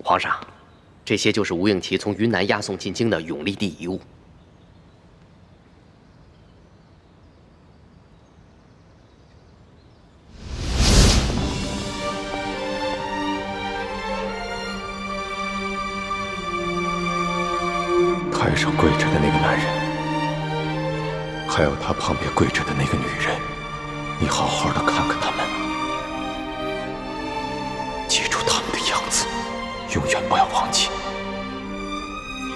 皇上，这些就是吴应奇从云南押送进京的永历帝遗物。台上跪着的那个男人，还有他旁边跪着的那个女人，你好好的看看他们，记住他们的样子，永远不要忘记。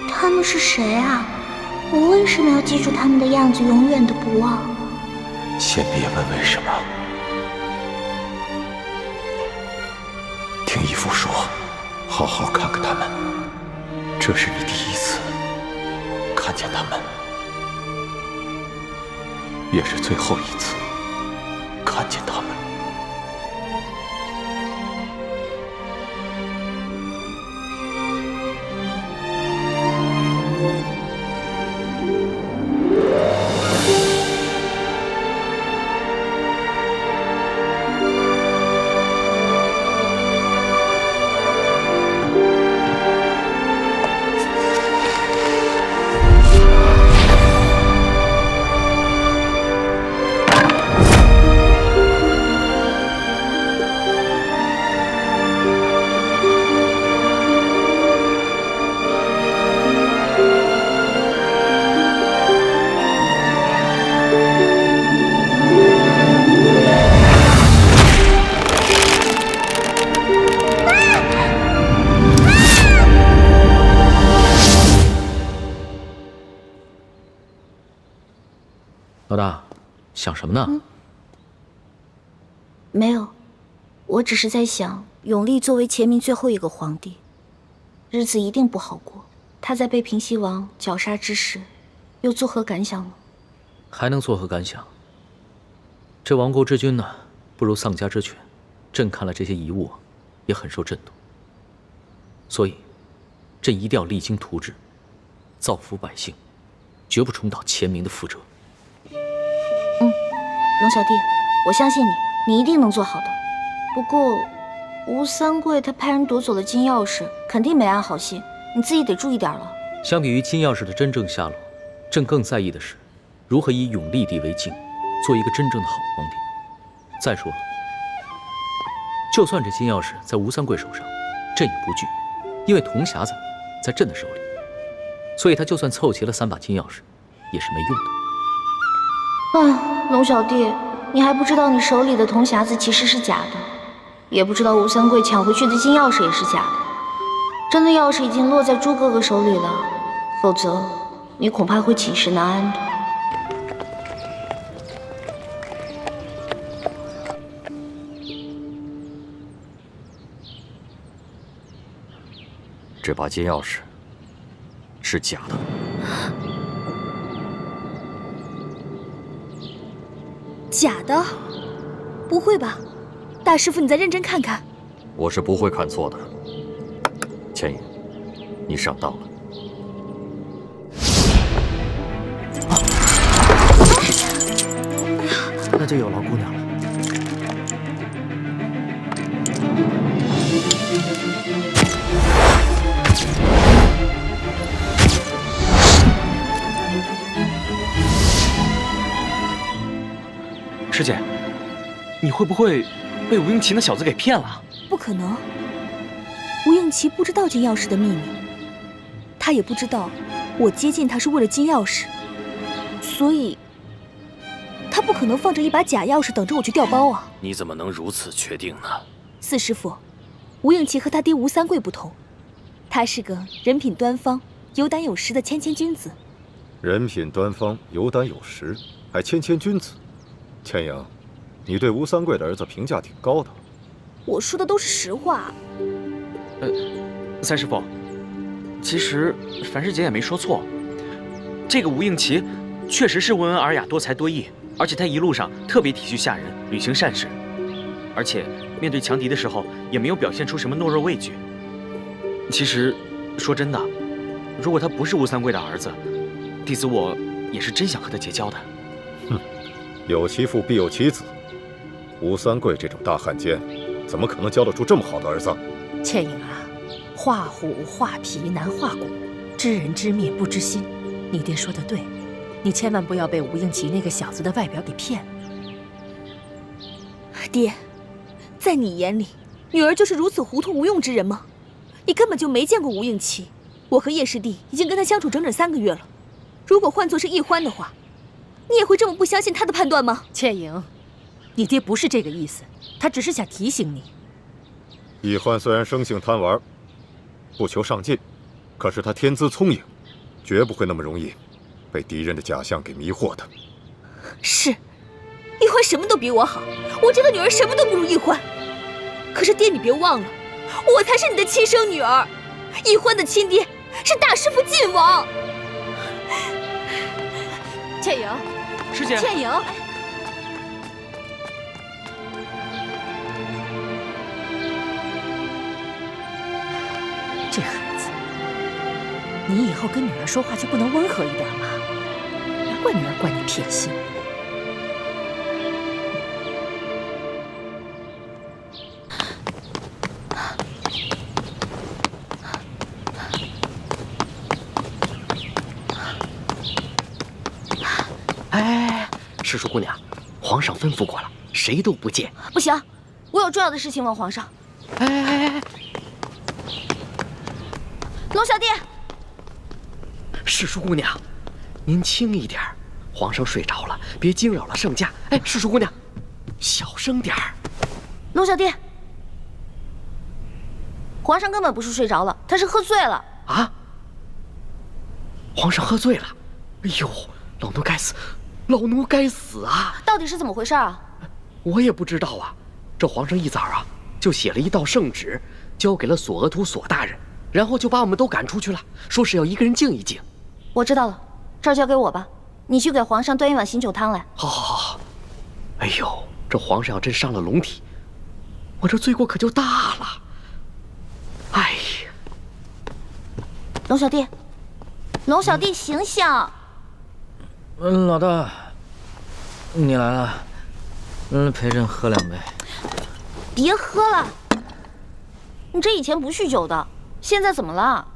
他们是谁啊？我为什么要记住他们的样子，永远的不忘？先别问为什么，听义父说，好好看看他们，这是你第一次看见他们，也是最后一次看见他们。老大，想什么呢？没有，我只是在想，永历作为前明最后一个皇帝，日子一定不好过。他在被平西王绞杀之时，又作何感想呢？还能作何感想？这亡国之君呢，不如丧家之犬。朕看了这些遗物，也很受震动。所以，朕一定要励精图治，造福百姓，绝不重蹈前明的覆辙。龙小弟，我相信你，你一定能做好的。不过，吴三桂他派人夺走了金钥匙，肯定没安好心，你自己得注意点了。相比于金钥匙的真正下落，朕更在意的是，如何以永历帝为镜，做一个真正的好皇帝。再说了，就算这金钥匙在吴三桂手上，朕也不惧，因为铜匣子在朕的手里，所以他就算凑齐了3把金钥匙，也是没用的。龙小弟，你还不知道你手里的铜匣子其实是假的，也不知道吴三桂抢回去的金钥匙也是假的。真的钥匙已经落在朱哥哥手里了，否则你恐怕会寝食难安的。这把金钥匙是假的。假的？不会吧，大师傅，你再认真看看。我是不会看错的。千影，你上当了。那就有劳姑娘了。师姐，你会不会被吴应奇那小子给骗了？不可能，吴应奇不知道金钥匙的秘密，他也不知道我接近他是为了金钥匙，所以他不可能放着一把假钥匙等着我去调包啊！你怎么能如此确定呢？四师傅，吴应奇和他爹吴三桂不同，他是个人品端方、有胆有识的谦谦君子。人品端方、有胆有识，还谦谦君子。千影，你对吴三桂的儿子评价挺高的。我说的都是实话。三师傅，其实樊师姐也没说错，这个吴应奇确实是温文尔雅、多才多艺，而且他一路上特别体恤下人，履行善事，而且面对强敌的时候也没有表现出什么懦弱畏惧。其实说真的，如果他不是吴三桂的儿子，弟子我也是真想和他结交的。哼，有其父必有其子，吴三桂这种大汉奸，怎么可能教得出这么好的儿子？倩影啊，画虎画皮难画骨，知人知面不知心。你爹说的对，你千万不要被吴应奇那个小子的外表给骗了。爹，在你眼里，女儿就是如此糊涂无用之人吗？你根本就没见过吴应奇。我和叶师弟已经跟他相处整整3个月了，如果换作是易欢的话，你也会这么不相信他的判断吗？倩莹，你爹不是这个意思，他只是想提醒你。易欢虽然生性贪玩，不求上进，可是他天资聪颖，绝不会那么容易被敌人的假象给迷惑的。是，易欢什么都比我好，我这个女儿什么都不如易欢。可是爹，你别忘了，我才是你的亲生女儿，易欢的亲爹是大师傅晋王。倩莹，师姐，倩莹，这孩子，你以后跟女儿说话就不能温和一点吗？难怪女儿怪你偏心。哎，师叔姑娘，皇上吩咐过了，谁都不见。不行，我有重要的事情问皇上。哎，龙小弟，师叔姑娘，您轻一点，皇上睡着了，别惊扰了圣驾。哎，师叔姑娘，小声点儿。龙小弟，皇上根本不是睡着了，他是喝醉了。啊？皇上喝醉了？哎呦，老奴该死，老奴该死啊！到底是怎么回事啊？我也不知道啊。这皇上一早啊就写了一道圣旨，交给了索额图索大人，然后就把我们都赶出去了，说是要一个人静一静。我知道了，这儿交给我吧，你去给皇上端一碗醒酒汤来。好，好，好，好。哎呦，这皇上要真伤了龙体，我这罪过可就大了。哎呀，龙小弟，龙小弟，醒醒！老大，你来了，陪朕喝2杯。别喝了，你这以前不酗酒的，现在怎么了？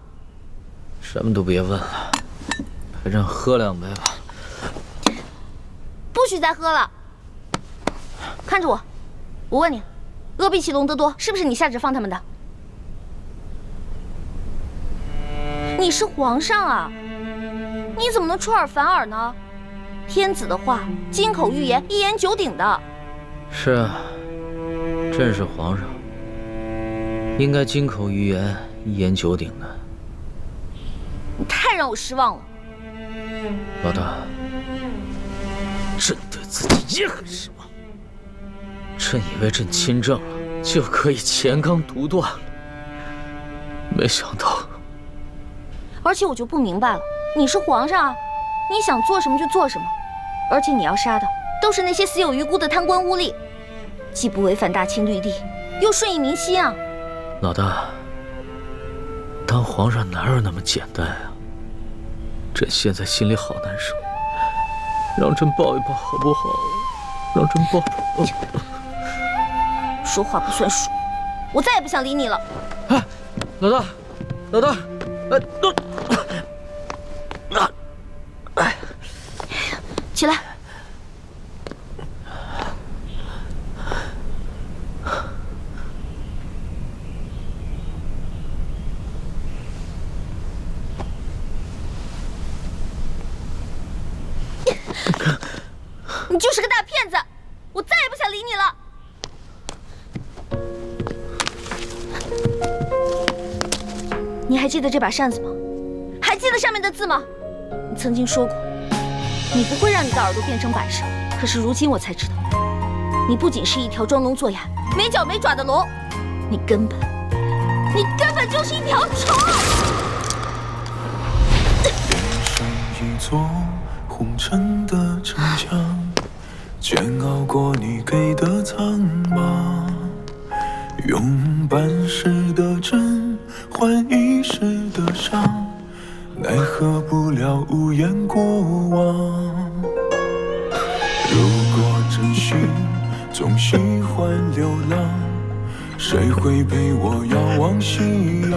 什么都别问了，陪朕喝2杯吧。不许再喝了！看着我，我问你，鄂必齐、隆德多是不是你下旨放他们的？你是皇上啊，你怎么能出尔反尔呢？天子的话，金口玉言，一言九鼎的。是啊，朕是皇上，应该金口玉言，一言九鼎的。你太让我失望了。老大，朕对自己也很失望。朕以为朕亲政了，就可以乾纲独断了，没想到。而且我就不明白了，你是皇上啊，你想做什么就做什么，而且你要杀的都是那些死有余辜的贪官污吏，既不违反大清律例，又顺应民心啊。老大，当皇上哪有那么简单啊？朕现在心里好难受，让朕抱一抱好不好？让朕抱抱。说话不算数，我再也不想理你了。哎，老大，老大，哎，起来。你就是个大骗子，我再也不想理你了。你还记得这把扇子吗？还记得上面的字吗？你曾经说过，你不会让你的耳朵变成摆设。可是如今我才知道，你不仅是一条装聋作哑、没脚没爪的龙，你根本就是一条虫。是一座红尘的城墙，煎熬过你给的苍茫，用半世的真换一世的伤，奈何不了无言过往。如果真心总喜欢流浪，谁会陪我遥望夕阳？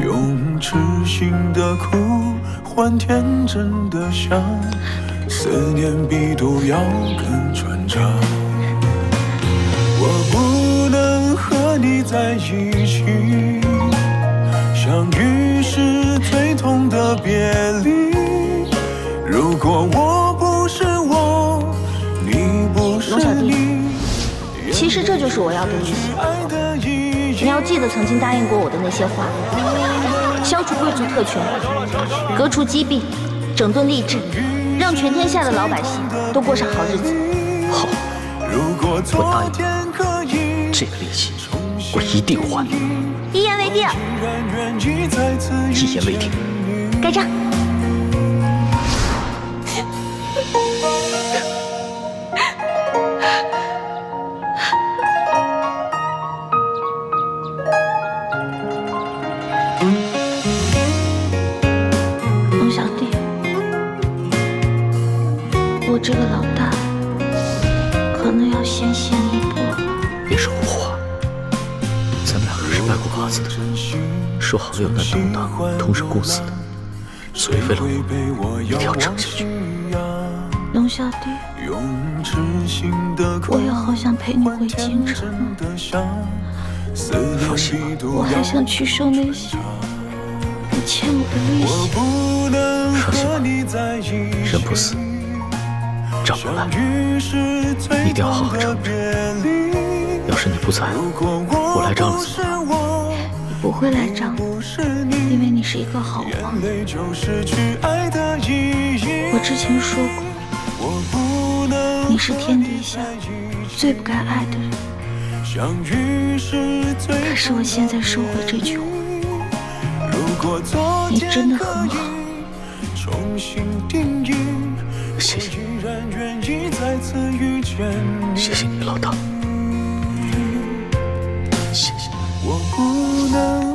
用痴心的苦换天真的想，思念比毒药更传唱。我不能和你在一起，相遇是最痛的别离。如果我不是我，你不是你，其实这就是我要的意思。你要记得曾经答应过我的那些话：消除贵族特权，革除积弊，整顿吏治，让全天下的老百姓都过上好日子。好，我答应你，这个利息我一定还。一言为定。一言为定。盖章。龙小弟，我这个老大可能要先行一步了。别说胡话，咱们两个是拜过把子的，说好了有难同当，同生共死的，所以为了我，一定要撑下去。龙小弟，我也好想陪你回京城啊！放心吧，我还想去收那些你欠我的利息。放心吧，人不死，账不来，一定要好好撑着。要是你不在，我来账了怎么办？你不会来账的，因为你是一个好王。我之前说过，你是天底下最不该爱的人。可是我现在收回这句话，你真的很好。谢谢，谢谢你，老大。谢谢，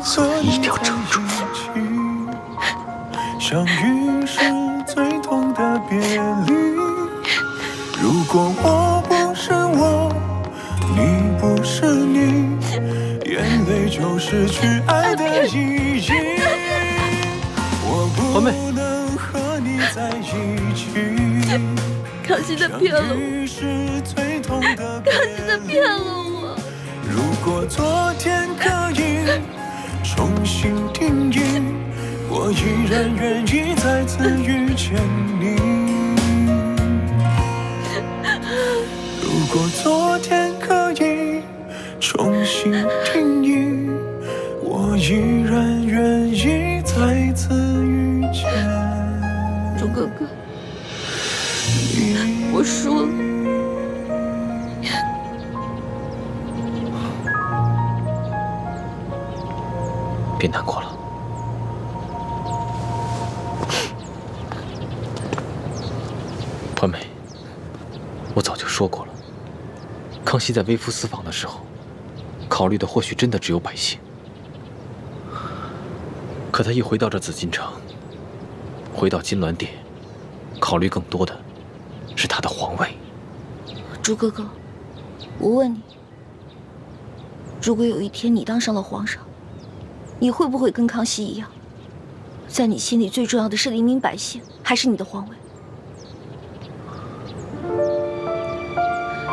所以一定要撑住。相遇是最痛的别离。如果我不是我，你不是你，眼泪就失去爱的意义。我不能和你在一起。康熙在骗了我，康熙在骗了我。如果昨天可以重新定义，我依然愿意再次遇见你。如果昨天可以重新定义，我依然愿意再次遇见。朱哥哥，我输了。别难过了。团美，我早就说过了，康熙在微服私访的时候，考虑的或许真的只有百姓。可他一回到这紫禁城，回到金銮殿，考虑更多的是他的皇位。朱哥哥，我问你，如果有一天你当上了皇上，你会不会跟康熙一样，在你心里最重要的是黎民百姓，还是你的皇位？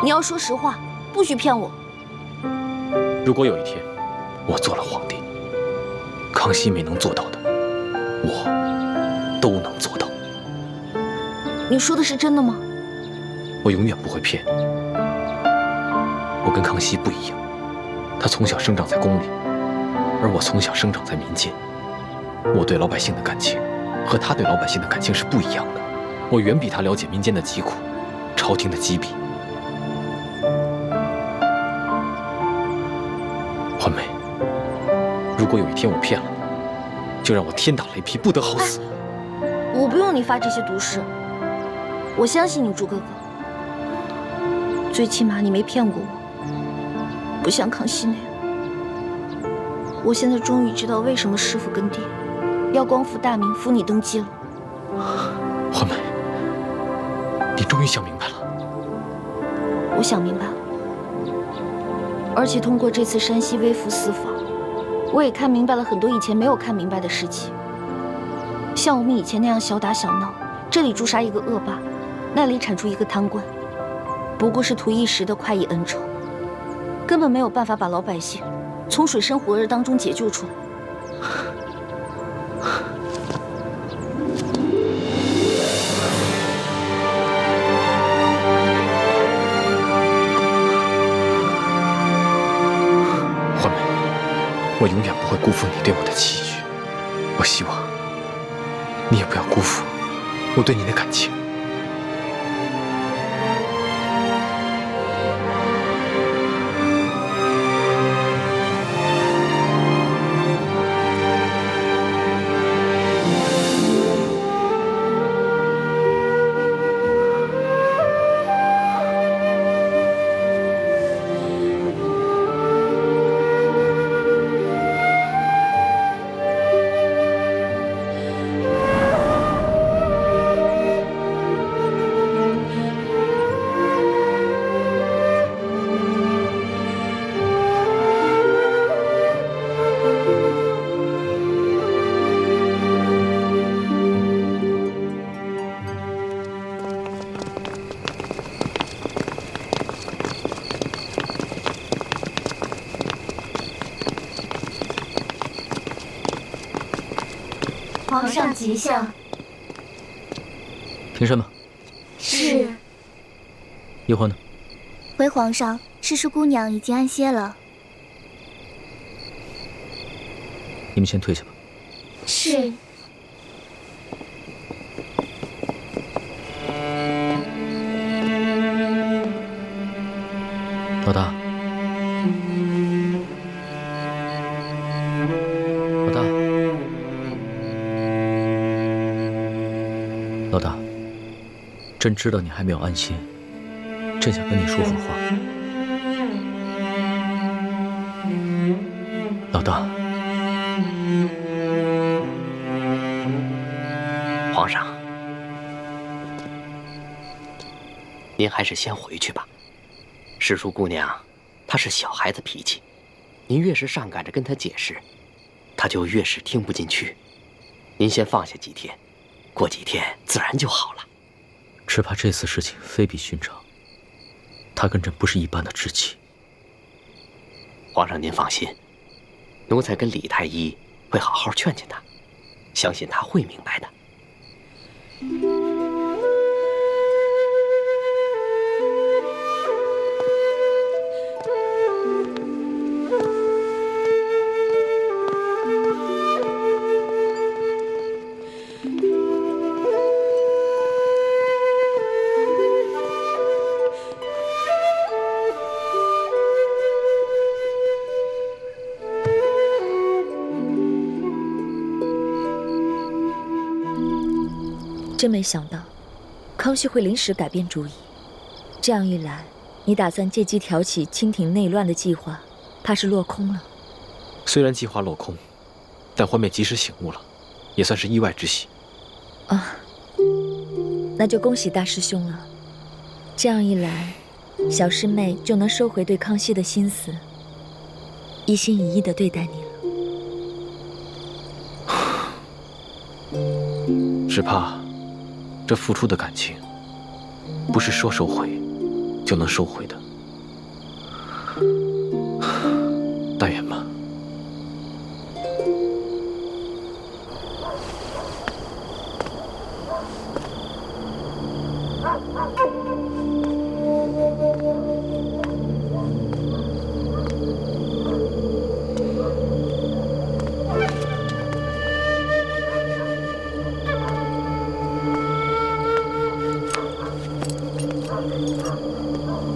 你要说实话，不许骗我。如果有一天我做了皇帝，康熙没能做到的，我都能做到。你说的是真的吗？我永远不会骗你。我跟康熙不一样，他从小生长在宫里，而我从小生长在民间。我对老百姓的感情和他对老百姓的感情是不一样的。我远比他了解民间的疾苦，朝廷的积弊。欢梅，如果有一天我骗了你，就让我天打雷劈，不得好死。我不用你发这些毒誓，我相信你，朱哥哥。最起码你没骗过我，不像康熙那样。我现在终于知道为什么师父跟爹要光复大明，扶你登基了。欢梅，你终于想明白了。我想明白了。而且通过这次山西微服私访，我也看明白了很多以前没有看明白的事情。像我们以前那样小打小闹，这里诛杀一个恶霸，那里铲除一个贪官，不过是图一时的快意恩仇，根本没有办法把老百姓从水深火热当中解救出来。欢梅，我永远不会辜负你对我的期许。我希望你也不要辜负我对你的感情。皇上吉祥。停身吧。是。叶欢呢？回皇上，诗诗姑娘已经安歇了。你们先退下吧。是。老大。老大。老大，朕知道你还没有安心，朕想跟你说会儿话。老大，皇上，您还是先回去吧。诗书姑娘，她是小孩子脾气，您越是上赶着跟她解释，她就越是听不进去。您先放下几天，过几天自然就好了。只怕这次事情非比寻常，他跟朕不是一般的知己。皇上您放心，奴才跟李太医会好好劝劝他，相信他会明白的。真没想到，康熙会临时改变主意。这样一来，你打算借机挑起清廷内乱的计划，怕是落空了。虽然计划落空，但欢妹及时醒悟了，也算是意外之喜。啊，那就恭喜大师兄了。这样一来，小师妹就能收回对康熙的心思，一心一意地对待你了。只怕这付出的感情，不是说收回就能收回的。但愿吧。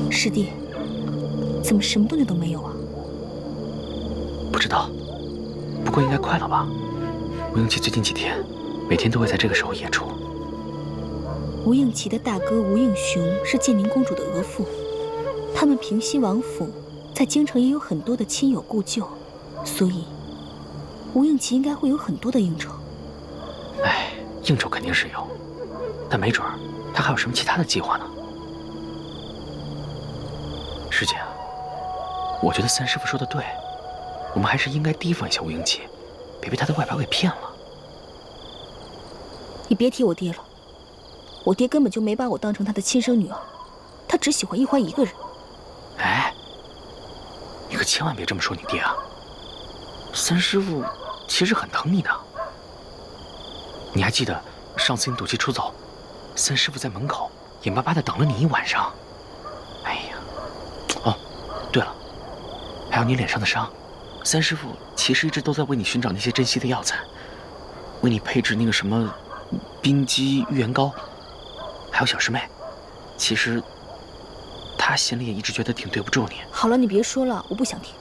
师弟，怎么什么动静都没有啊？不知道，不过应该快了吧？吴应奇最近几天每天都会在这个时候演出。吴应奇的大哥吴应雄是建宁公主的额驸，他们平西王府在京城也有很多的亲友故旧，所以吴应奇应该会有很多的应酬。哎，应酬肯定是有，但没准儿他还有什么其他的计划呢？师姐，我觉得三师傅说的对，我们还是应该提防一下吴英奇，别被他的外表给骗了。你别提我爹了，我爹根本就没把我当成他的亲生女儿，他只喜欢一欢一个人。哎，你可千万别这么说你爹啊！三师傅其实很疼你的。你还记得上次你赌气出走，三师傅在门口眼巴巴的等了你一晚上。哎呀，哦，对了，还有你脸上的伤，三师傅其实一直都在为你寻找那些珍稀的药材，为你配制那个什么冰肌玉元膏，还有小师妹，其实他心里也一直觉得挺对不住你。好了，你别说了，我不想听。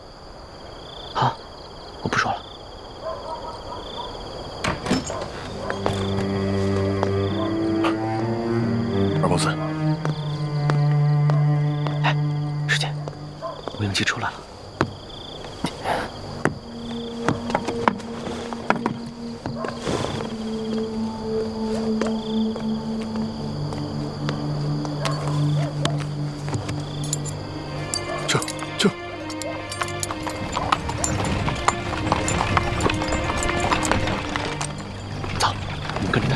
好，我不说了。二公子，哎，师姐，吴英奇出来了。这，走，我们跟着他。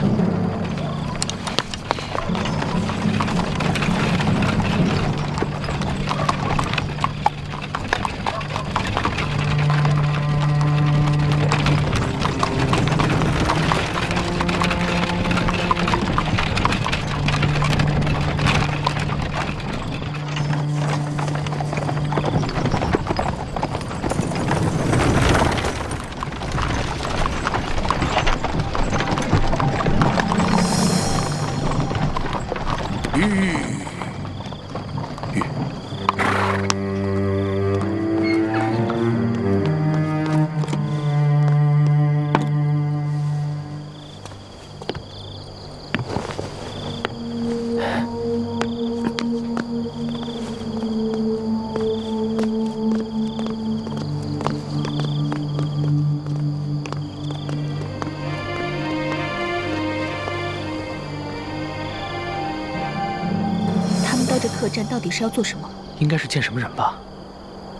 这客栈到底是要做什么？应该是见什么人吧。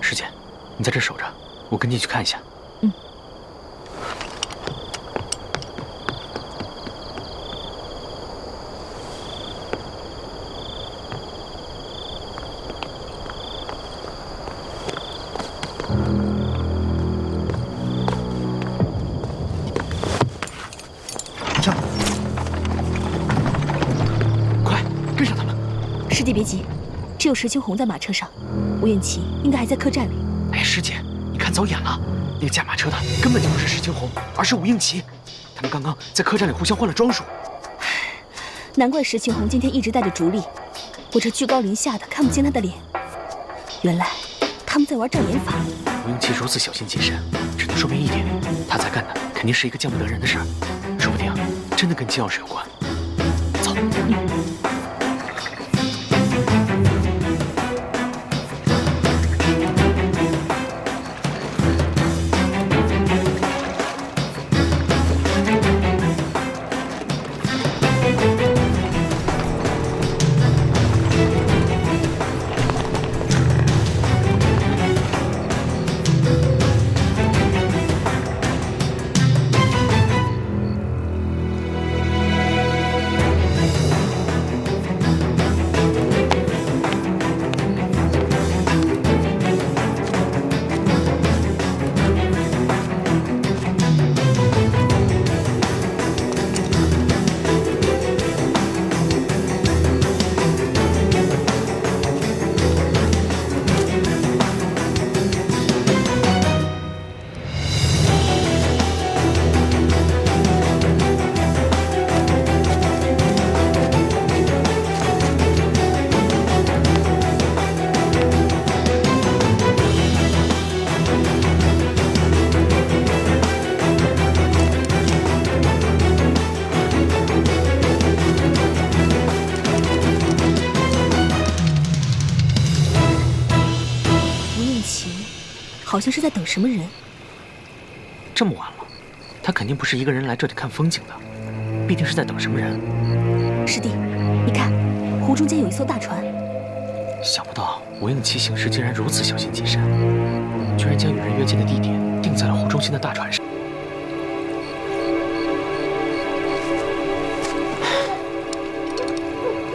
师姐，你在这守着，我跟进去看一下。嗯。上！快跟上他们！师弟别急，只有石青红在马车上，吴允琪应该还在客栈里。哎，师姐，你看走眼了，那个驾马车的根本就不是石青红，而是吴应奇。他们刚刚在客栈里互相换了装束。难怪石青红今天一直带着竹笠，我这居高临下的看不清他的脸。原来他们在玩障眼法。吴应奇如此小心谨慎，只能说明一点，他在干的肯定是一个见不得人的事儿，说不定真的跟金钥匙有关。走。好像是在等什么人。这么晚了，他肯定不是一个人来这里看风景的，必定是在等什么人。师弟，你看，湖中间有一艘大船。想不到吴应奇行事竟然如此小心谨慎，居然将与人约见的地点定在了湖中心的大船上。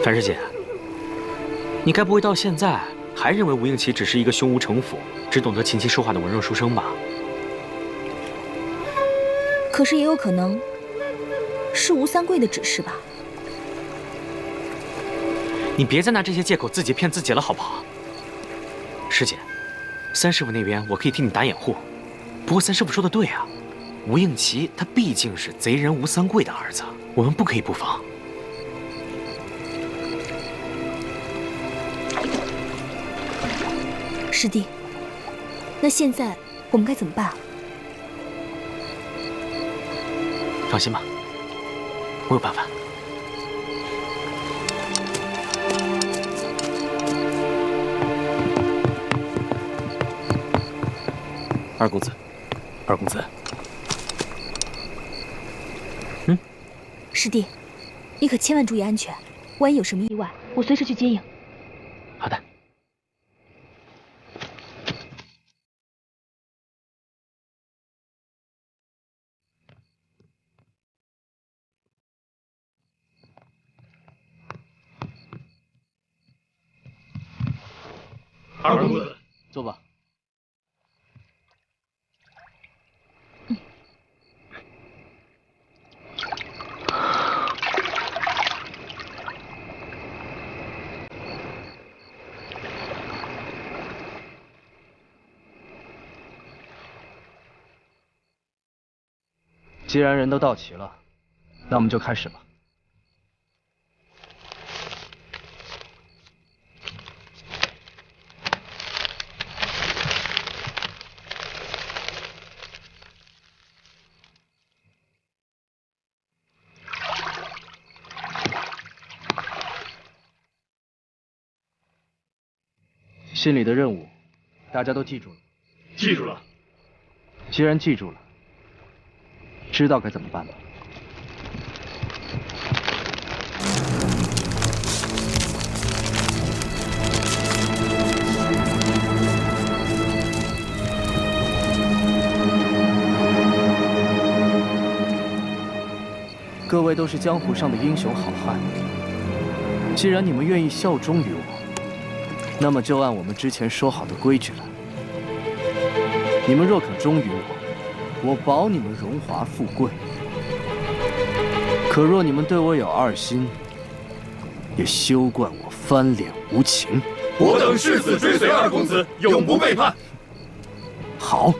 樊师姐，你该不会到现在还认为吴应奇只是一个胸无城府、只懂得琴棋书画的文弱书生吧？可是也有可能是吴三桂的指示吧？你别再拿这些借口自己骗自己了，好不好？师姐，三师傅那边我可以替你打掩护，不过三师傅说的对啊，吴应奇他毕竟是贼人吴三桂的儿子，我们不可以不防。师弟，那现在我们该怎么办啊？放心吧，我有办法。二公子，二公子，师弟，你可千万注意安全，万一有什么意外，我随时去接应。好的。二公子，坐吧。既然人都到齐了，那我们就开始吧。心里的任务，大家都记住了。记住了。既然记住了，知道该怎么办吗？各位都是江湖上的英雄好汉，既然你们愿意效忠于我，那么就按我们之前说好的规矩来。你们若肯忠于我保你们荣华富贵；可若你们对我有二心，也休怪我翻脸无情。我等誓死追随二公子，永不背叛。好。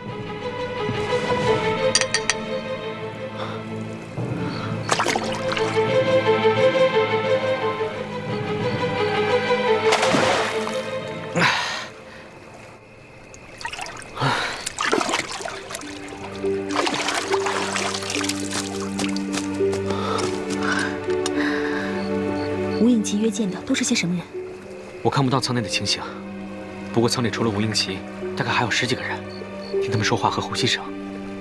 吴应奇约见的都是些什么人？我看不到舱内的情形，不过舱里除了吴应奇，大概还有10几个人。听他们说话和呼吸声，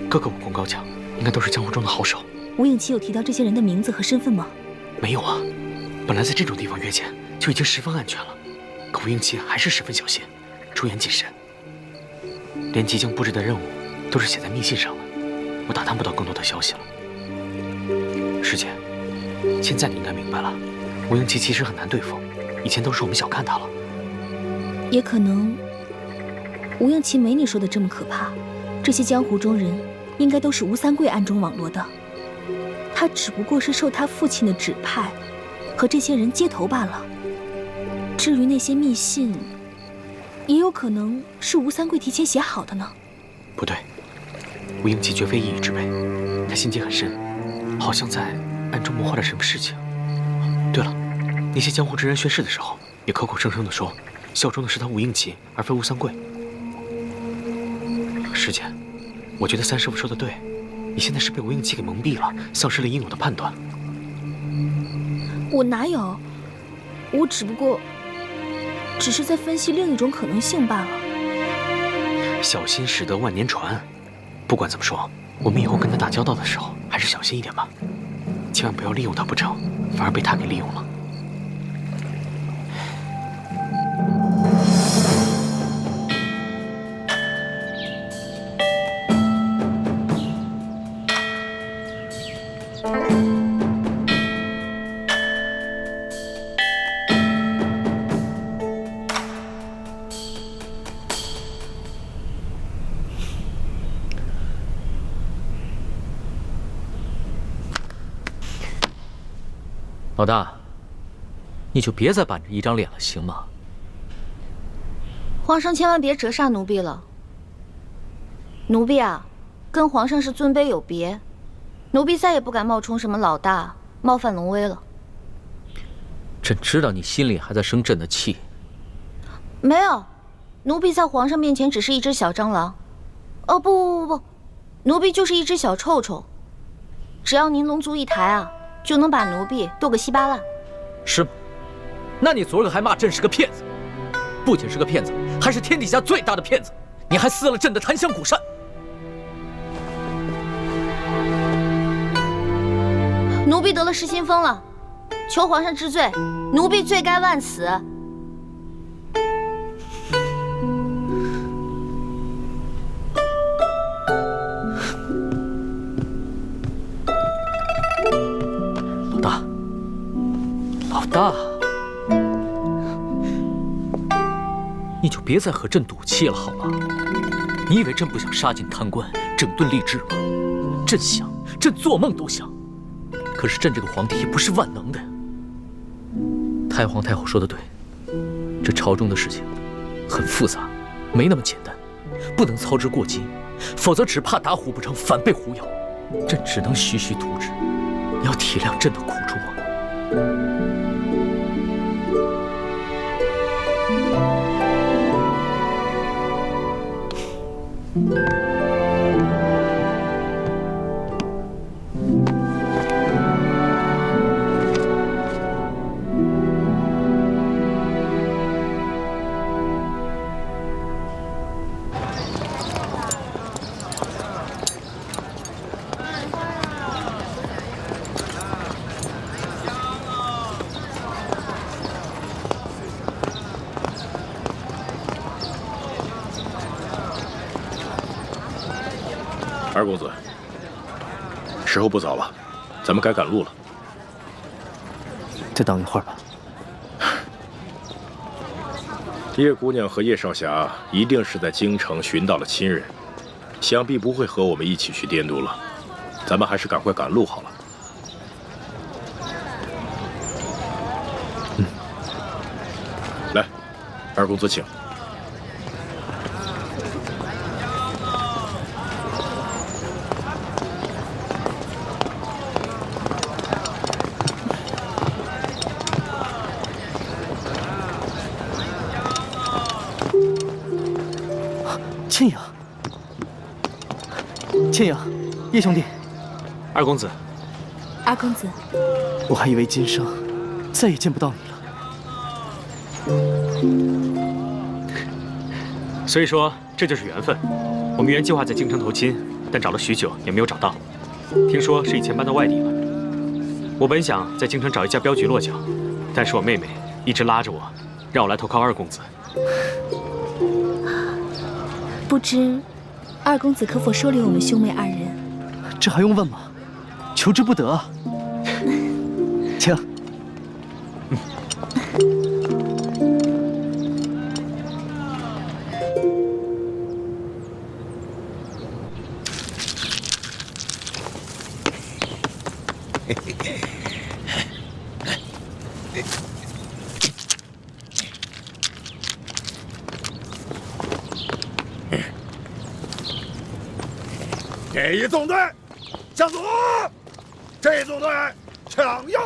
个个武功高强，应该都是江湖中的好手。吴应奇有提到这些人的名字和身份吗？没有啊，本来在这种地方约见就已经十分安全了，可吴应奇还是十分小心，出言谨慎，连即将布置的任务都是写在密信上的，我打探不到更多的消息了。师姐，现在你应该明白了，吴应奇其实很难对付，以前都是我们小看他了。也可能吴应奇没你说的这么可怕，这些江湖中人应该都是吴三桂暗中网罗的，他只不过是受他父亲的指派，和这些人接头罢了。至于那些密信，也有可能是吴三桂提前写好的呢。不对，吴应奇绝非一羽之辈，他心机很深，好像在暗中谋划着什么事情。对了，那些江湖之人宣誓的时候，也口口声声地说效忠的是他吴应奇，而非吴三桂。师姐，我觉得三师傅说的对，你现在是被吴应奇给蒙蔽了，丧失了应有的判断。我哪有？我只是在分析另一种可能性罢了。小心驶得万年船。不管怎么说，我们以后跟他打交道的时候，还是小心一点吧，千万不要利用他不成，反而被他给利用了。老大，你就别再板着一张脸了，行吗？皇上千万别折煞奴婢了。奴婢啊，跟皇上是尊卑有别，奴婢再也不敢冒充什么老大，冒犯龙威了。朕知道你心里还在生朕的气。没有，奴婢在皇上面前只是一只小蟑螂。哦不，奴婢就是一只小臭臭。只要您龙族一抬啊，就能把奴婢剁个稀巴烂。是吗？那你昨儿个还骂朕是个骗子，不仅是个骗子，还是天底下最大的骗子！你还撕了朕的檀香古扇。奴婢得了失心疯了，求皇上治罪，奴婢罪该万死。老大，你就别再和朕赌气了，好吗？你以为朕不想杀尽贪官，整顿吏治吗？朕想，朕做梦都想。可是朕这个皇帝也不是万能的呀。太皇太后说的对，这朝中的事情很复杂，没那么简单，不能操之过急，否则只怕打虎不成反被虎咬。朕只能徐徐图之，你要体谅朕的苦衷啊。二公子，时候不早了，咱们该赶路了。再等一会儿吧。叶姑娘和叶少侠一定是在京城寻到了亲人，想必不会和我们一起去滇都了。咱们还是赶快赶路好了。来，二公子请。倩影，倩影，叶兄弟，二公子，二公子，我还以为今生再也见不到你了。所以说这就是缘分。我们原计划在京城投亲，但找了许久也没有找到，听说是以前搬到外地了。我本想在京城找一家镖局落脚，但是我妹妹一直拉着我，让我来投靠二公子。不知二公子可否收留我们兄妹二人？这还用问吗？求之不得。请。这一纵队向左，这一纵队向右，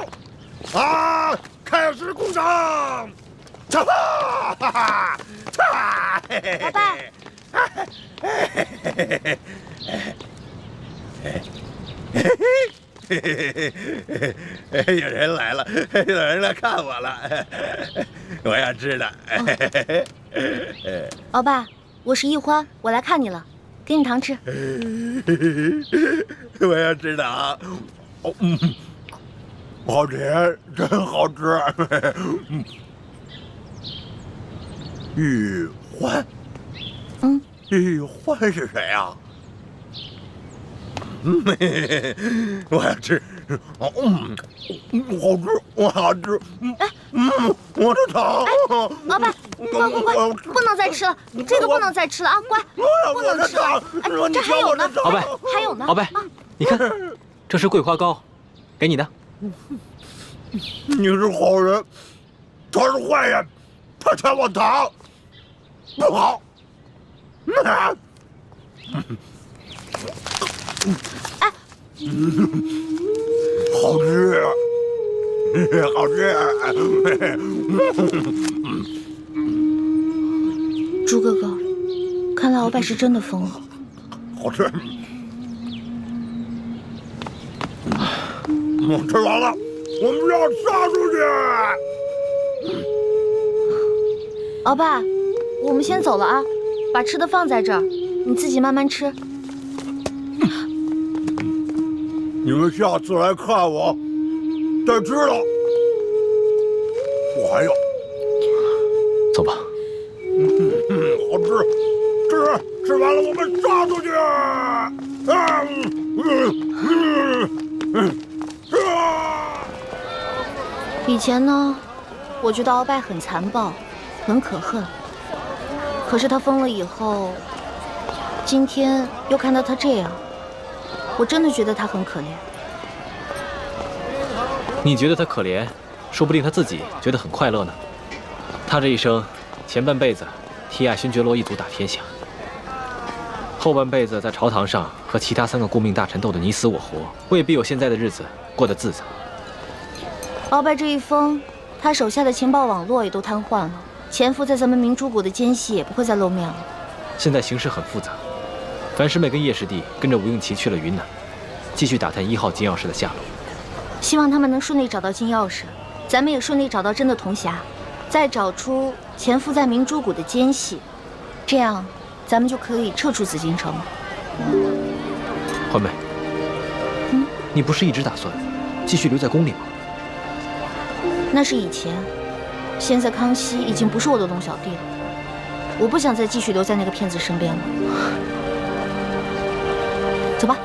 啊！开始攻城！哈哈哈哈！老爸，有人来了，有人来看我了，我要吃的。老爸，我是易欢，我来看你了，给你糖吃。我要吃的啊！好吃，真好吃。玉欢，玉欢是谁啊？我要吃，好吃，我好吃。我的糖。老爸，乖，不能再吃了，这个不能再吃了啊，乖，不能吃了。这还有呢，鳌拜，还有呢。鳌拜，你看，这是桂花糕，给你的。你是好人，他是坏人，他欠我糖，不好。哎，好吃，好吃。猪哥哥，看来鳌拜是真的疯了。好吃。吃完了，我们要杀出去。鳌拜，我们先走了啊，把吃的放在这儿，你自己慢慢吃。你们下次来看我，再知道。我还要。走吧。好吃，吃完了我们杀出去。以前呢，我觉得鳌拜很残暴，很可恨。可是他疯了以后，今天又看到他这样，我真的觉得他很可怜。你觉得他可怜，说不定他自己觉得很快乐呢。他这一生，前半辈子替爱新觉罗一族打天下，后半辈子在朝堂上和其他3个顾命大臣斗得你死我活，未必有现在的日子过得自在。鳌拜这一疯，他手下的情报网络也都瘫痪了，潜伏在咱们明珠谷的奸细也不会再露面了。现在形势很复杂，樊师妹跟叶师弟跟着吴应奇去了云南，继续打探1号金钥匙的下落。希望他们能顺利找到金钥匙，咱们也顺利找到真的铜匣，再找出潜伏在明珠谷的奸细，这样咱们就可以撤出紫禁城了。欢妹，你不是一直打算继续留在宫里吗？那是以前，现在康熙已经不是我的龙小弟了，我不想再继续留在那个骗子身边了。走吧。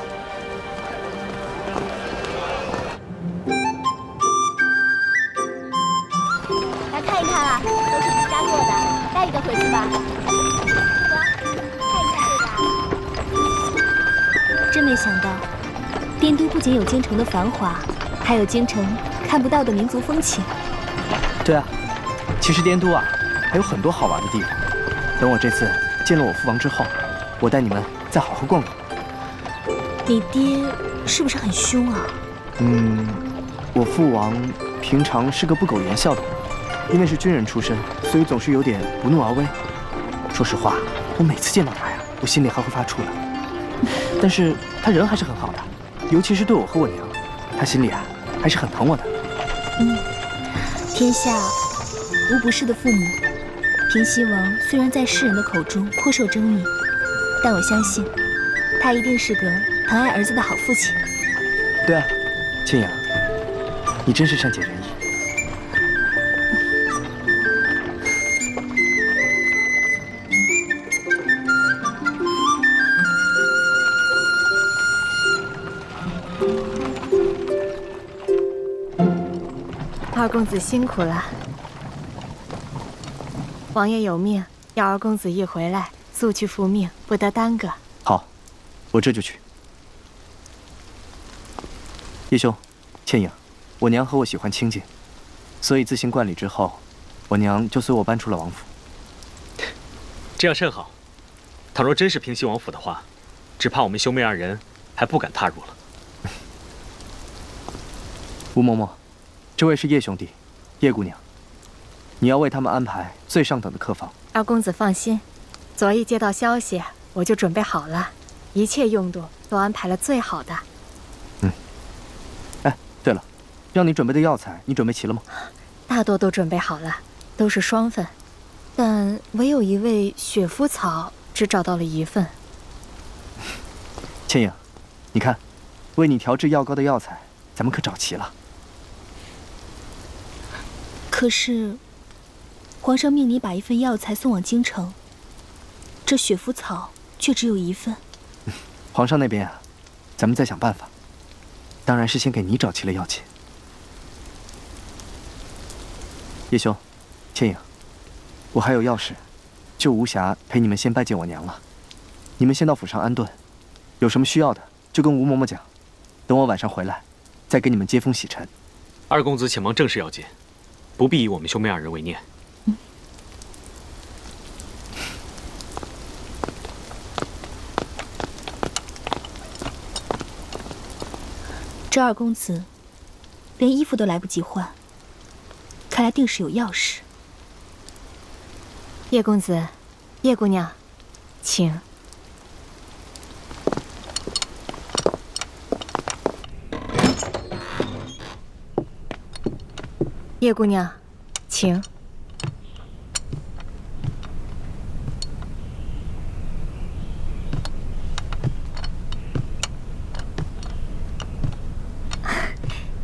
来看一看啊，都是自家做的，带一个回去吧。看一看这个。真没想到，滇都不仅有京城的繁华，还有京城看不到的民族风情。对啊，其实滇都啊还有很多好玩的地方。等我这次见了我父王之后，我带你们再好好逛逛。你爹是不是很凶啊？我父王平常是个不苟言笑的人，因为是军人出身，所以总是有点不怒而威。说实话，我每次见到他呀，我心里还会发怵的。但是他人还是很好的，尤其是对我和我娘，他心里啊还是很疼我的。天下无不是的父母，平西王虽然在世人的口中颇受争议，但我相信他一定是个疼爱儿子的好父亲。对啊，庆阳，你真是善解人意。二公子辛苦了。王爷有命，要二公子一回来，速去复命，不得耽搁。好，我这就去。叶兄，倩影，我娘和我喜欢清静，所以自行冠礼之后，我娘就随我搬出了王府。这样甚好。倘若真是平西王府的话，只怕我们兄妹二人还不敢踏入了。吴嬷嬷，这位是叶兄弟，叶姑娘，你要为他们安排最上等的客房。二公子放心，昨夜接到消息，我就准备好了，一切用度都安排了最好的。哎，对了，让你准备的药材，你准备齐了吗？大多都准备好了，都是双份，但唯有一味雪肤草只找到了1份。倩影，你看，为你调制药膏的药材，咱们可找齐了。可是，皇上命你把1份药材送往京城，这雪肤草却只有1份。皇上那边啊，咱们再想办法。当然是先给你找齐了药钱。叶兄，倩影，我还有要事，就无暇陪你们先拜见我娘了。你们先到府上安顿，有什么需要的就跟吴嬷嬷讲，等我晚上回来，再给你们接风洗尘。二公子且忙正事要紧，不必以我们兄妹二人为念。这二公子连衣服都来不及换，看来定是有要事。叶公子，叶姑娘，请。叶姑娘，请。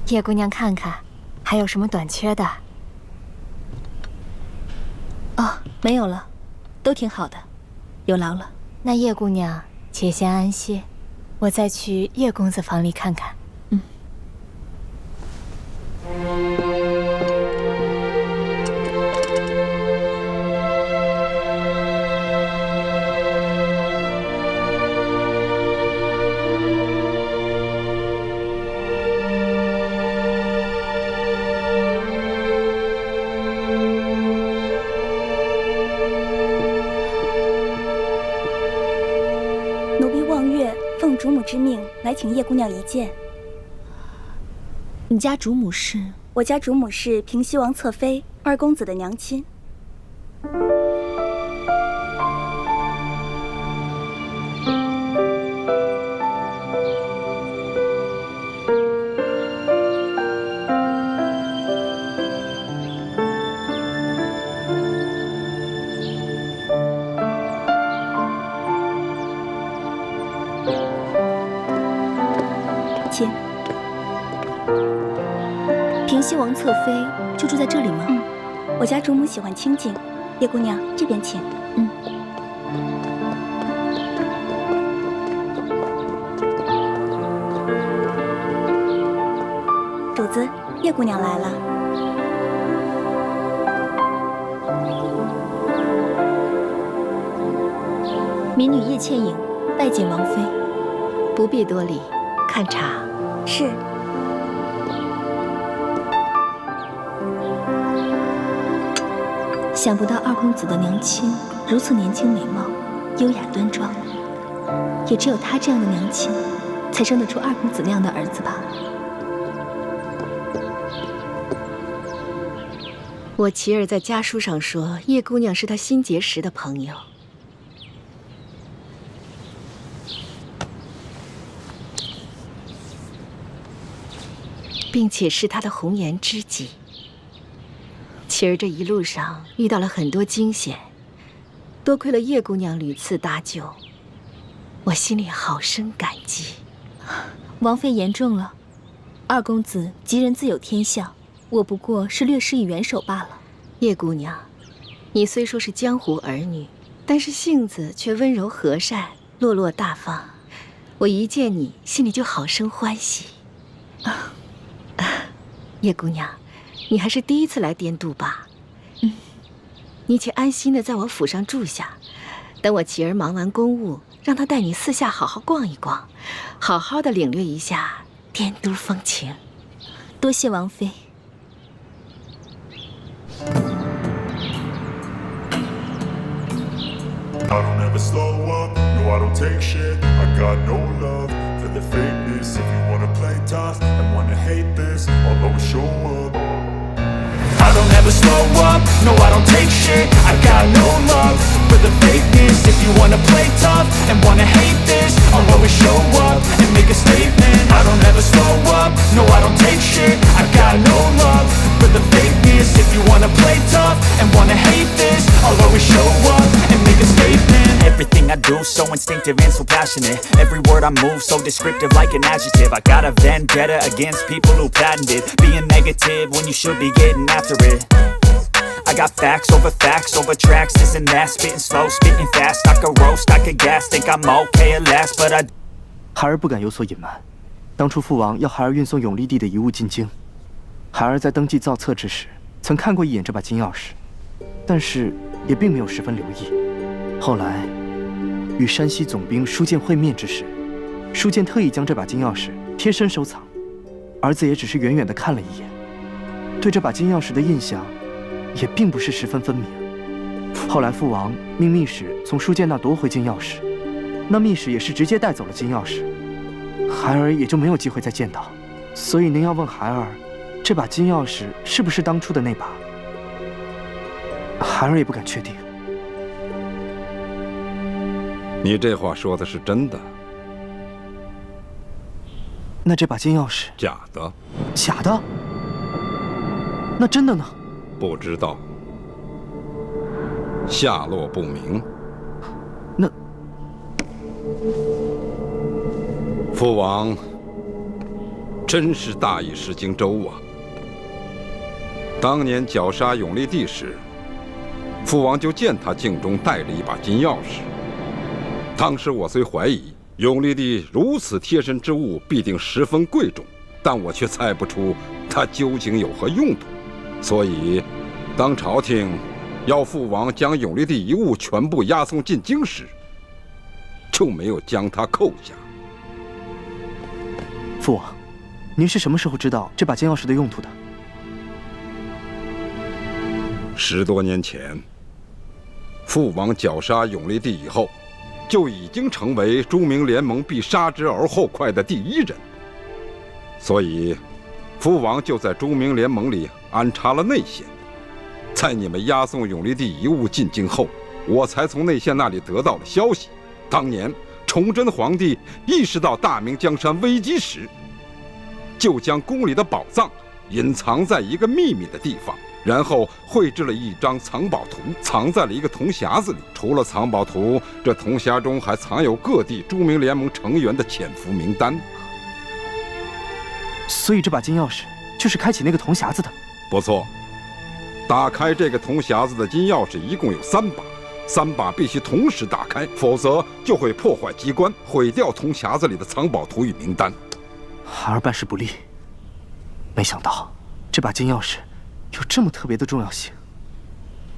叶姑娘，看看，还有什么短缺的？哦，没有了，都挺好的，有劳了。那叶姑娘且先安歇，我再去叶公子房里看看。主母之命来请叶姑娘一见。你家主母是？我家主母是平西王侧妃，二公子的娘亲。平西王侧妃就住在这里吗？我家主母喜欢清静。叶姑娘，这边请。主子，叶姑娘来了。民女叶倩影拜见王妃。不必多礼，看茶。是。想不到二公子的娘亲如此年轻美貌，优雅端庄，也只有她这样的娘亲，才生得出二公子那样的儿子吧。我琪儿在家书上说，叶姑娘是他新结识的朋友。并且是他的红颜知己。琪儿这一路上遇到了很多惊险，多亏了叶姑娘屡次搭救，我心里好生感激。王妃言重了，二公子吉人自有天相，我不过是略施以援手罢了。叶姑娘，你虽说是江湖儿女，但是性子却温柔和善，落落大方。我一见你，心里就好生欢喜。叶姑娘，你还是第一次来滇都吧？你且安心的在我府上住下，等我琪儿忙完公务，让她带你四下好好逛一逛，好好的领略一下滇都风情。多谢王妃。I don't ever slow up, no I don't take shit. I got no love for the fakeness. If you wanna play tough and wanna hate this, I'll always show up. I don't ever slow up, no I don't take shit. I got no love for the fakeness. If you wanna play tough and wanna hate this, I'll always show up and make a statement. I don't ever slow up, no I don't take shit. I got no love for the fakeness. If you wanna play tough and wanna hate this, I'll always show up and make a statement. Everything I do so instinctive and so passionate. Every word I move so descriptive like an adjective. I got a vendetta against people who patented being negative when you should be getting after it. I got facts over tracks, this and that. Spitting slow, spitting fast. I could roast, I could gas. Think I'm okay at last, but I... 孩儿不敢有所隐瞒。当初父王要孩儿运送永历帝的遗物进京，孩儿在登记造册之时，曾看过一眼这把金钥匙，但是也并没有十分留意。后来与山西总兵舒建会面之时，舒建特意将这把金钥匙贴身收藏，儿子也只是远远地看了一眼，对这把金钥匙的印象也并不是十分分明。后来父王命密使从书剑那夺回金钥匙，那密使也是直接带走了金钥匙，孩儿也就没有机会再见到。所以您要问孩儿，这把金钥匙是不是当初的那把，孩儿也不敢确定。你这话说的是真的？那这把金钥匙？假的。假的？那真的呢？不知道，下落不明。那父王真是大意失荆州啊！当年绞杀永历帝时，父王就见他镜中带着一把金钥匙。当时我虽怀疑永历帝如此贴身之物必定十分贵重，但我却猜不出它究竟有何用途。所以，当朝廷要父王将永历帝遗物全部押送进京时，就没有将它扣下。父王，您是什么时候知道这把金钥匙的用途的？10多年前，父王绞杀永历帝以后，就已经成为朱明联盟必杀之而后快的第1人，所以父王就在朱明联盟里安插了内线。在你们押送永历帝遗物进京后，我才从内线那里得到了消息。当年崇祯皇帝意识到大明江山危机时，就将宫里的宝藏隐藏在一个秘密的地方，然后绘制了一张藏宝图，藏在了一个铜匣子里。除了藏宝图，这铜匣中还藏有各地朱明联盟成员的潜伏名单。所以这把金钥匙就是开启那个铜匣子的。不错，打开这个铜匣子的金钥匙一共有3把，3把必须同时打开，否则就会破坏机关，毁掉铜匣子里的藏宝图与名单。孩儿办事不力，没想到这把金钥匙有这么特别的重要性，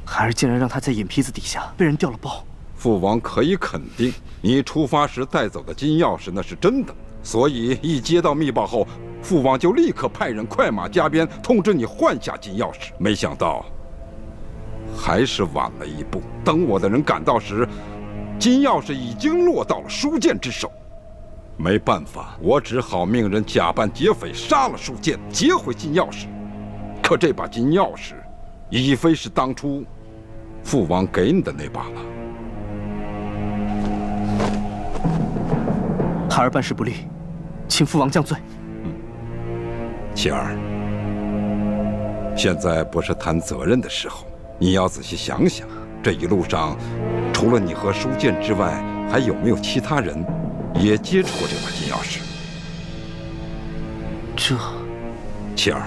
孩儿竟然让它在眼皮子底下被人掉了包。父王可以肯定，你出发时带走的金钥匙那是真的，所以一接到密报后，父王就立刻派人快马加鞭通知你换下金钥匙。没想到还是晚了一步，等我的人赶到时，金钥匙已经落到了书剑之手。没办法，我只好命人假扮劫匪杀了书剑，劫回金钥匙。可这把金钥匙已非是当初父王给你的那把了。孩儿办事不力，请父王降罪。琪儿，现在不是谈责任的时候，你要仔细想想，这一路上除了你和书剑之外，还有没有其他人也接触过这把金钥匙？这，琪儿，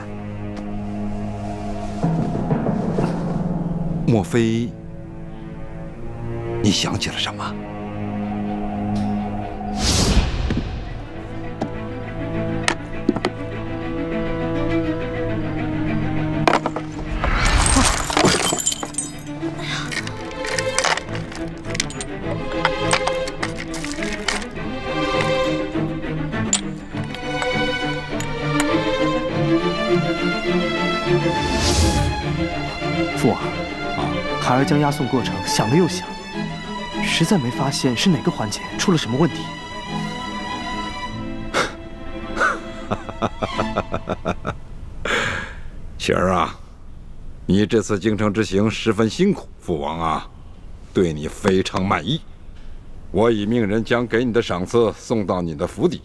莫非你想起了什么？父王，孩儿将押送过程想了又想，实在没发现是哪个环节出了什么问题。琪儿啊，你这次京城之行十分辛苦，父王啊，对你非常满意。我已命人将给你的赏赐送到你的府邸，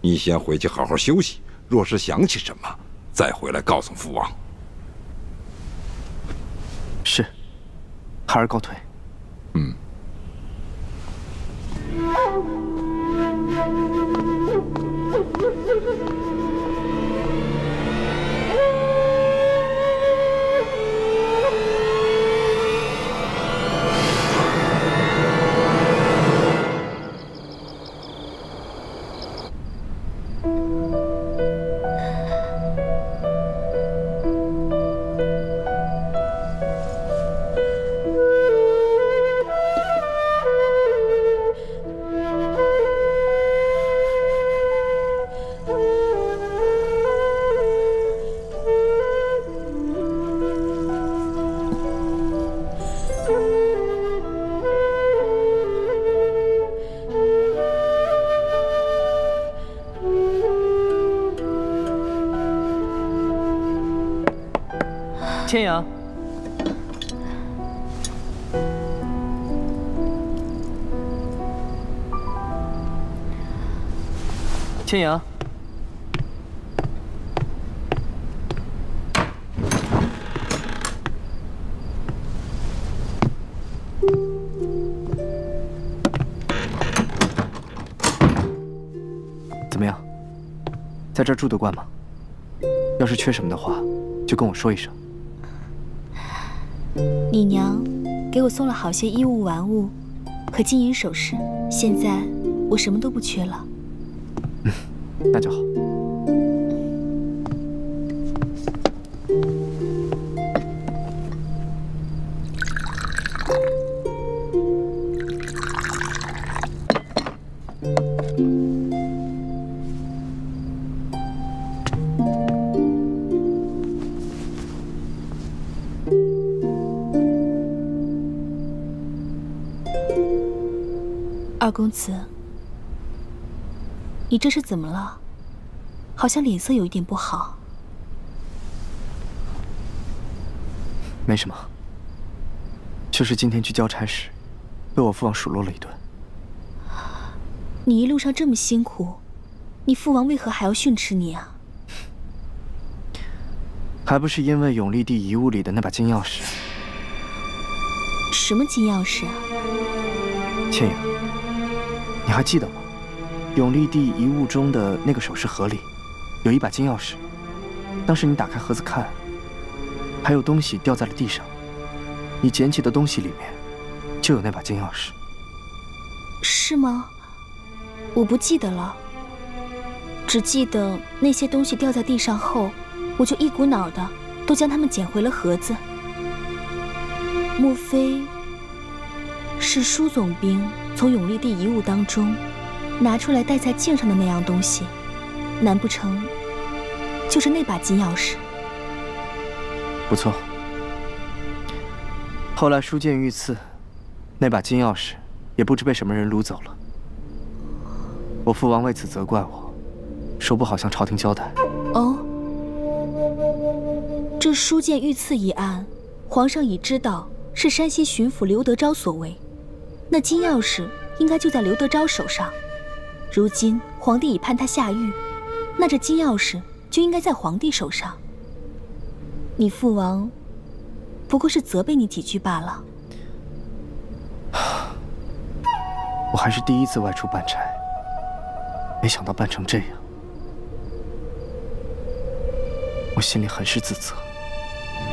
你先回去好好休息。若是想起什么，再回来告诉父王。是，孩儿告退。嗯。千阳，千阳，怎么样？在这儿住得惯吗？要是缺什么的话，就跟我说一声。你娘给我送了好些衣物、玩物和金银首饰，现在我什么都不缺了。那就好。二公子，你这是怎么了？好像脸色有一点不好。没什么，就是今天去交差时，被我父王数落了一顿。你一路上这么辛苦，你父王为何还要训斥你啊？还不是因为永历帝遗物里的那把金钥匙。什么金钥匙啊？千阳，你还记得吗？永历帝遗物中的那个首饰盒里，有一把金钥匙。当时你打开盒子看，还有东西掉在了地上。你捡起的东西里面，就有那把金钥匙。是吗？我不记得了，只记得那些东西掉在地上后，我就一股脑的都将它们捡回了盒子。莫非是舒总兵从永历帝遗物当中拿出来戴在镜上的那样东西？难不成就是那把金钥匙？不错。后来书剑遇刺，那把金钥匙也不知被什么人掳走了。我父王为此责怪我，说不好向朝廷交代。哦，这书剑遇刺一案，皇上已知道是山西巡抚刘德昭所为，那金钥匙应该就在刘德昭手上。如今皇帝已判他下狱，那这金钥匙就应该在皇帝手上。你父王不过是责备你几句罢了。我还是第一次外出办差，没想到办成这样，我心里很是自责。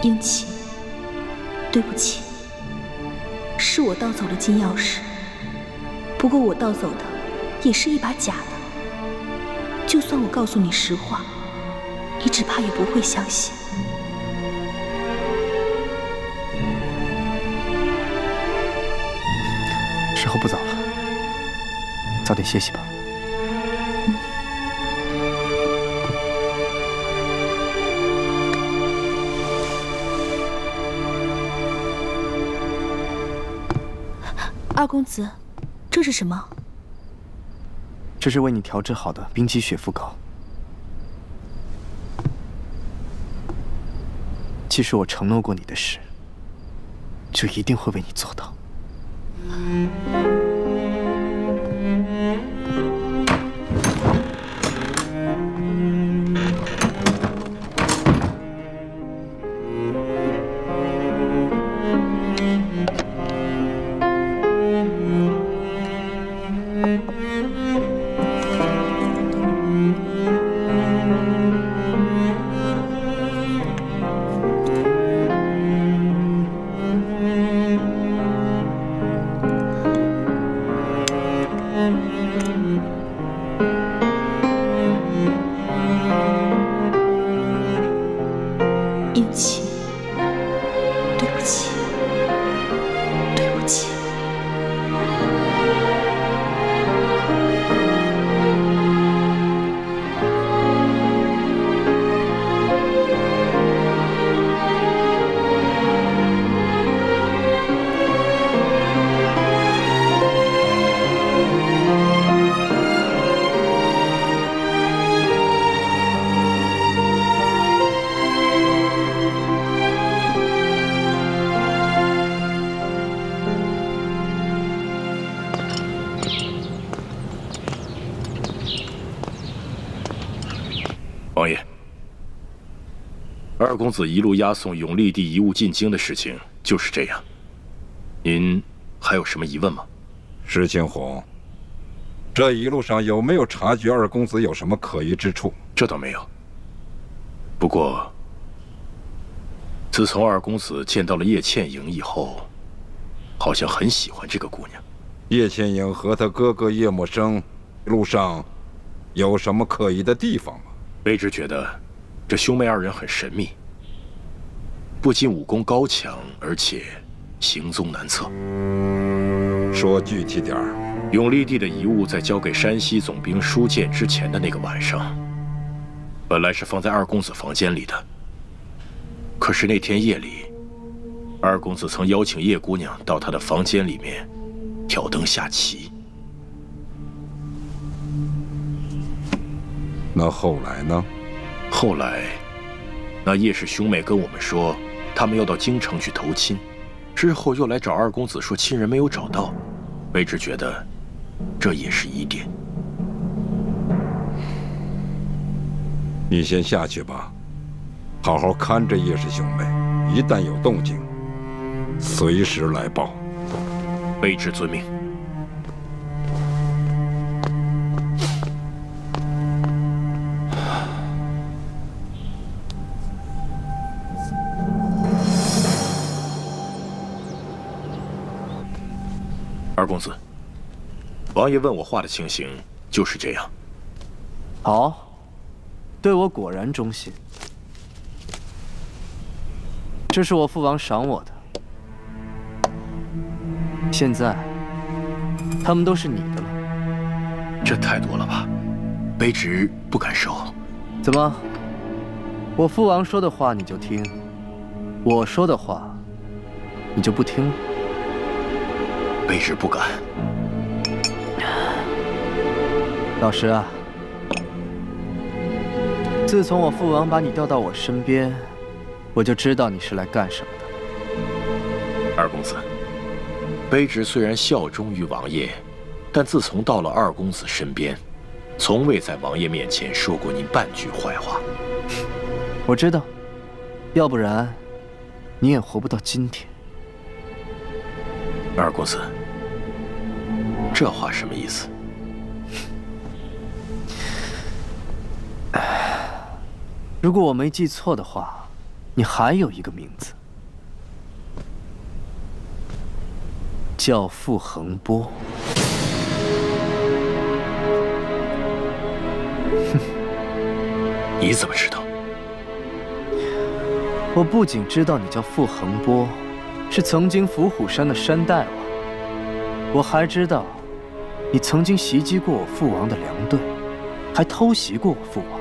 英奇，对不起，是我盗走了金钥匙，不过我盗走的也是一把假的。就算我告诉你实话，你只怕也不会相信。时候不早了，早点歇息吧。二公子，这是什么？这是为你调制好的冰肌雪肤膏。既是我承诺过你的事，就一定会为你做到。英奇，对不起，对不起。王爷，二公子一路押送永历帝遗物进京的事情就是这样。您还有什么疑问吗？石青红，这一路上有没有察觉二公子有什么可疑之处？这倒没有。不过，自从二公子见到了叶倩莹以后，好像很喜欢这个姑娘。叶倩莹和他哥哥叶默生路上有什么可疑的地方吗？卑职觉得这兄妹二人很神秘，不仅武功高强，而且行踪难测。说具体点儿。永历帝的遗物在交给山西总兵舒建之前的那个晚上，本来是放在二公子房间里的。可是那天夜里，二公子曾邀请叶姑娘到他的房间里面挑灯下棋。那后来呢？后来，那叶氏兄妹跟我们说，他们要到京城去投亲，之后又来找二公子说亲人没有找到。卑职觉得，这也是疑点。你先下去吧，好好看着叶氏兄妹，一旦有动静，随时来报。卑职遵命。二公子，王爷问我话的情形就是这样。好，对我果然忠心。这是我父王赏我的，现在他们都是你的了。这太多了吧，卑职不敢收。怎么？我父王说的话你就听，我说的话你就不听了？卑职不敢。老实啊，自从我父王把你调到我身边，我就知道你是来干什么的。二公子，卑职虽然效忠于王爷，但自从到了二公子身边，从未在王爷面前说过您半句坏话。我知道，要不然你也活不到今天。二公子，这话什么意思？如果我没记错的话，你还有一个名字，叫傅恒波。你怎么知道？我不仅知道你叫傅恒波，是曾经伏虎山的山大王，我还知道你曾经袭击过我父王的粮队，还偷袭过我父王。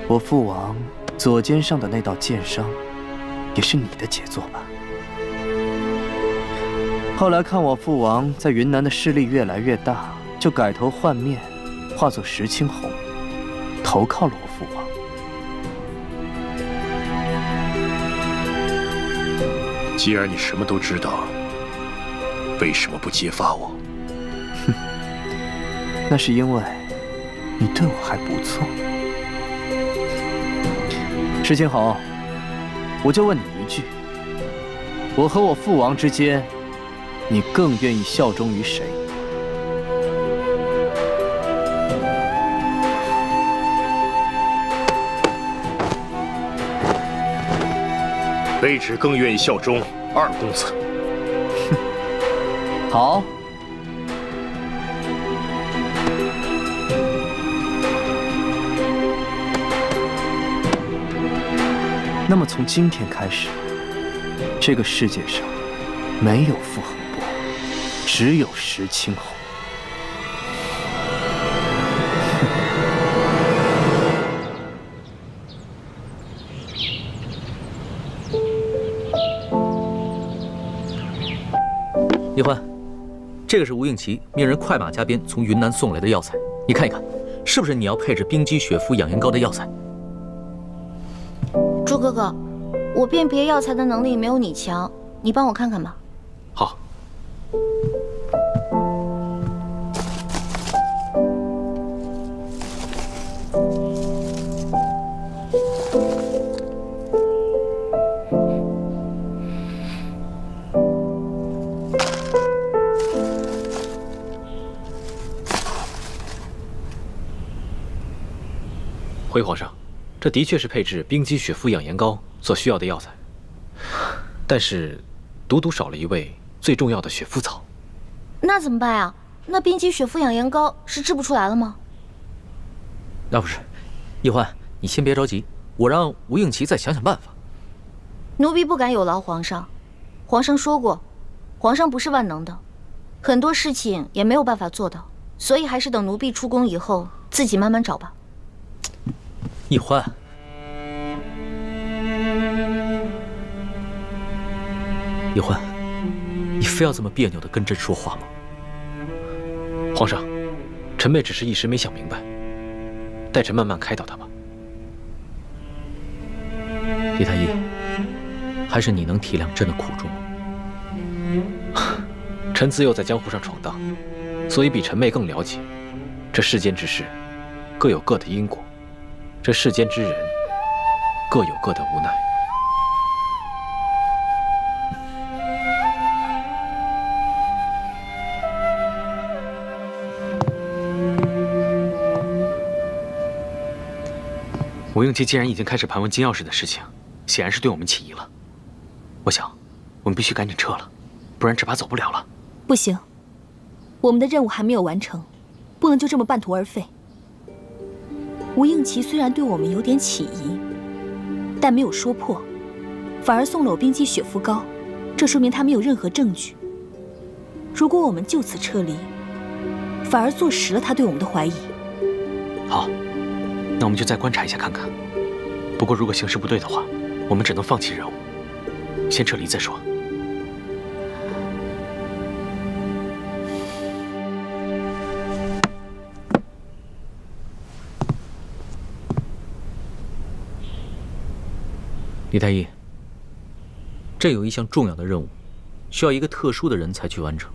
我父王左肩上的那道剑伤，也是你的杰作吧？后来看我父王在云南的势力越来越大，就改头换面，化作石青红，投靠了我父王。既然你什么都知道，为什么不揭发我？哼，那是因为你对我还不错。石青红，我就问你一句：我和我父王之间，你更愿意效忠于谁？卑职更愿意效忠二公子。哼，好。那么从今天开始，这个世界上没有傅恒波，只有石青红。叶欢，这个是吴应奇命人快马加鞭从云南送来的药材，你看一看，是不是你要配置冰肌血肤养颜膏的药材？朱哥哥，我辨别药材的能力没有你强，你帮我看看吧。好。回皇上，这的确是配制冰肌雪肤养颜膏所需要的药材，但是独独少了一味最重要的雪肤草。那怎么办呀？那冰肌雪肤养颜膏是制不出来了吗？那不是，叶欢，你先别着急，我让吴应奇再想想办法。奴婢不敢有劳皇上。皇上说过，皇上不是万能的，很多事情也没有办法做到，所以还是等奴婢出宫以后自己慢慢找吧。叶欢，叶欢，你非要这么别扭地跟朕说话吗？皇上，臣妹只是一时没想明白，待臣慢慢开导他吧。李太医，还是你能体谅朕的苦衷。臣自幼在江湖上闯荡，所以比臣妹更了解这世间之事各有各的因果，这世间之人各有各的无奈。吴应奇既然已经开始盘问金钥匙的事情，显然是对我们起疑了。我想，我们必须赶紧撤了，不然只怕走不了了。不行，我们的任务还没有完成，不能就这么半途而废。吴应奇虽然对我们有点起疑，但没有说破，反而送了我冰肌雪肤膏，这说明他没有任何证据。如果我们就此撤离，反而坐实了他对我们的怀疑。好，那我们就再观察一下看看。不过如果形势不对的话，我们只能放弃任务，先撤离再说。李太医，朕有一项重要的任务，需要一个特殊的人才去完成。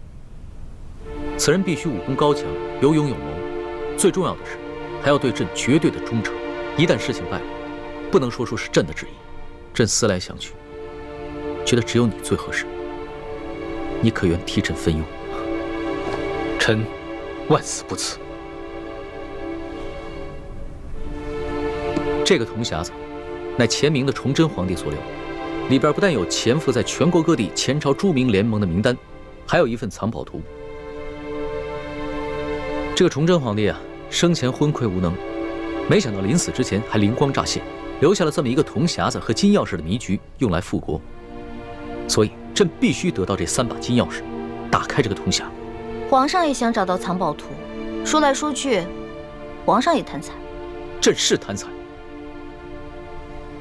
此人必须武功高强，有勇有谋，最重要的是，还要对朕绝对的忠诚。一旦事情败了，不能说出是朕的旨意。朕思来想去，觉得只有你最合适。你可愿替朕分忧？臣万死不辞。这个铜匣子乃前明的崇祯皇帝所留，里边不但有潜伏在全国各地前朝诸民联盟的名单，还有一份藏宝图。这个崇祯皇帝啊，生前昏聩无能，没想到临死之前还灵光乍现，留下了这么一个铜匣子和金钥匙的迷局，用来复国。所以朕必须得到这3把金钥匙，打开这个铜匣。皇上也想找到藏宝图，说来说去，皇上也贪财。朕是贪财，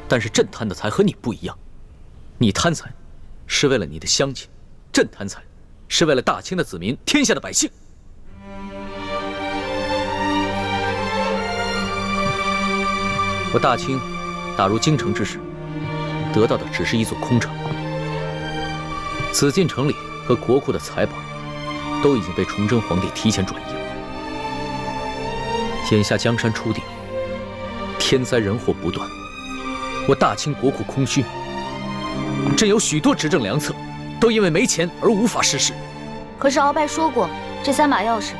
但是朕贪的财和你不一样。你贪财是为了你的乡亲，朕贪财是为了大清的子民，天下的百姓。我大清打入京城之时，得到的只是一座空城。紫禁城里和国库的财宝都已经被崇祯皇帝提前转移了。眼下江山初定，天灾人祸不断，我大清国库空虚，朕有许多执政良策，都因为没钱而无法实施。可是鳌拜说过，这3把钥匙，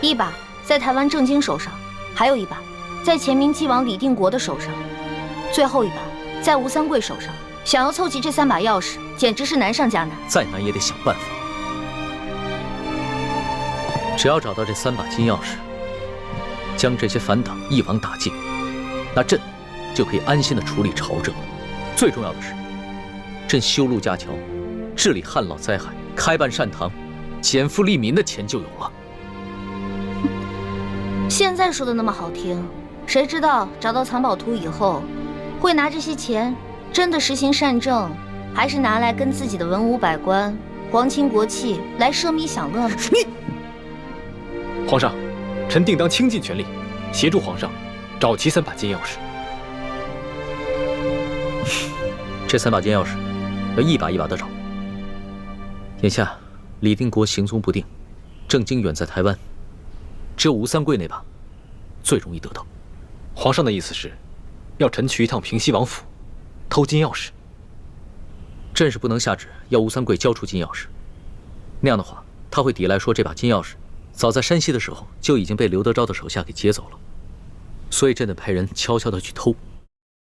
一把在台湾郑经手上，还有一把在前明继王李定国的手上，最后一把在吴三桂手上。想要凑齐这3把钥匙，简直是难上加难。再难也得想办法。只要找到这3把金钥匙，将这些反党一网打尽，那朕就可以安心的处理朝政了。最重要的是，朕修路架桥，治理旱涝灾害，开办善堂，减负利民的钱就有了。现在说的那么好听，谁知道找到藏宝图以后，会拿这些钱真的实行善政，还是拿来跟自己的文武百官、皇亲国戚来奢靡享乐呢？皇上，臣定当倾尽全力，协助皇上找齐3把金钥匙。这3把金钥匙要一把一把的找。眼下李定国行踪不定，郑经远在台湾，只有吴三桂那把最容易得到。皇上的意思是，要臣去一趟平西王府，偷金钥匙。朕是不能下旨要吴三桂交出金钥匙，那样的话，他会抵赖说这把金钥匙早在山西的时候就已经被刘德昭的手下给劫走了。所以朕得派人悄悄的去偷。